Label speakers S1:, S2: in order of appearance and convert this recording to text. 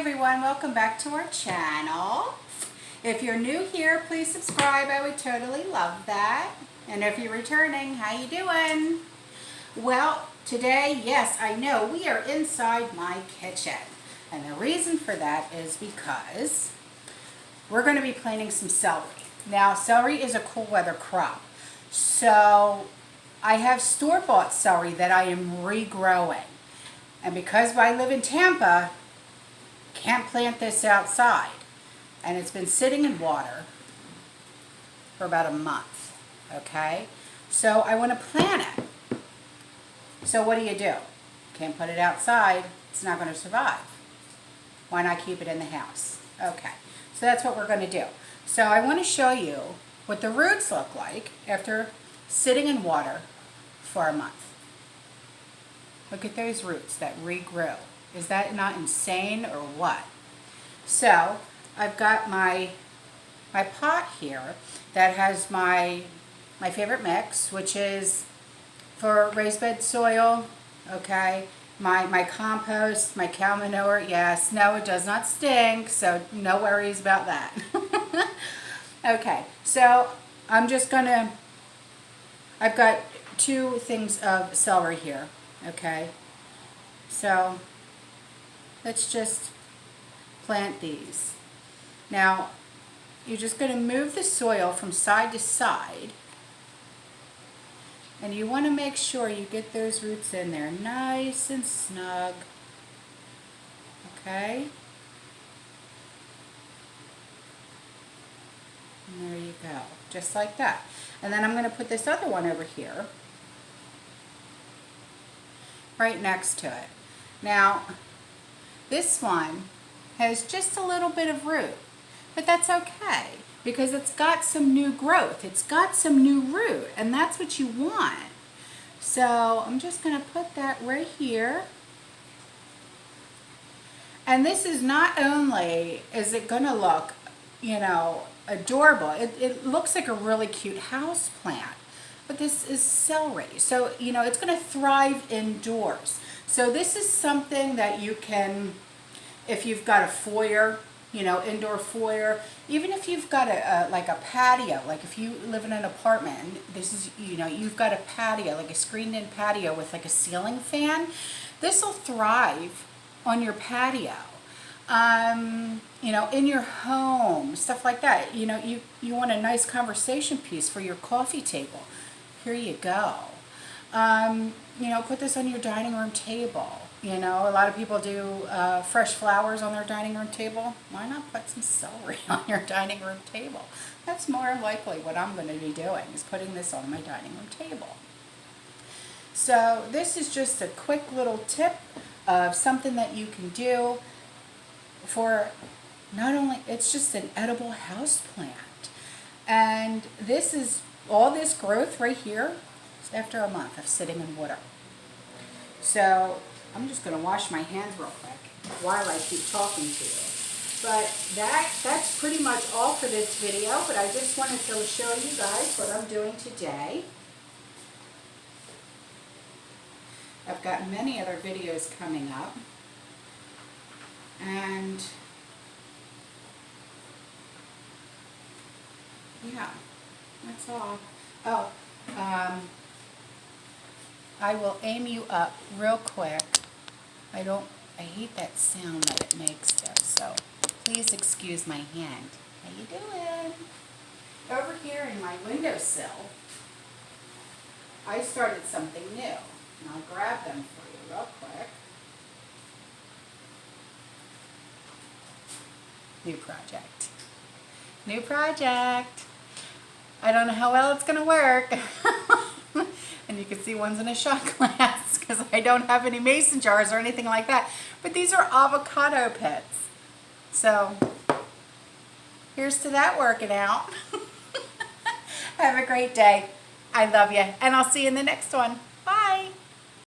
S1: everyone, welcome back to our channel. If you're new here, please subscribe. I would totally love that. And if you're returning, how you doing? Well, today, yes, I know, we are inside my kitchen. And the reason for that is because we're going to be planting some celery. Now, celery is a cool weather crop. So I have store-bought celery that I am regrowing. And because I live in Tampa, can't plant this outside. And it's been sitting in water for about a month, okay? So I want to plant it. So what do? Can't put it outside. It's not going to survive. Why not keep it in the house? Okay, so that's what we're going to do. So I want to show you what the roots look like after sitting in water for a month. Look at those roots that regrow. Is that not insane or what? So I've got my pot here that has my favorite mix, which is for raised bed soil, okay? My compost, my cow manure, yes. No, it does not stink, so no worries about that. Okay, so I'm just gonna, I've got two things of celery here, okay? So let's just plant these. Now, you're just going to move the soil from side to side. And you want to make sure you get those roots in there nice and snug. Okay? And there you go. Just like that. And then I'm going to put this other one over here, right next to it. Now, this one has just a little bit of root, but that's okay because it's got some new growth. It's got some new root, and that's what you want. So I'm just going to put that right here. And this is not only, is it going to look, you know, adorable. It looks like a really cute house plant, but this is celery. So, you know, it's going to thrive indoors. So this is something that you can, if you've got a foyer, you know, indoor foyer, even if you've got like a patio, like if you live in an apartment, and this is, you know, you've got a patio, like a screened-in patio with like a ceiling fan, this will thrive on your patio. You know, in your home, stuff like that. You know, you want a nice conversation piece for your coffee table. Here you go. You know, put this on your dining room table. You know, a lot of people do fresh flowers on their dining room table. Why not put some celery on your dining room table? That's more likely what I'm going to be doing, is putting this on my dining room table. So this is just a quick little tip of something that you can do for not only, it's just an edible house plant. And this is, all this growth right here is after a month of sitting in water. So I'm just going to wash my hands real quick while I keep talking to you. But that's pretty much all for this video, but I just wanted to show you guys what I'm doing today. I've got many other videos coming up. And yeah, that's all. Oh, I will aim you up real quick. I hate that sound that it makes though, so please excuse my hand. How you doing? Over here in my windowsill, I started something new. And I'll grab them for you real quick. New project. New project. I don't know how well it's going to work. And you can see one's in a shot glass because I don't have any mason jars or anything like that. But these are avocado pits. So here's to that working out. Have a great day. I love you. And I'll see you in the next one.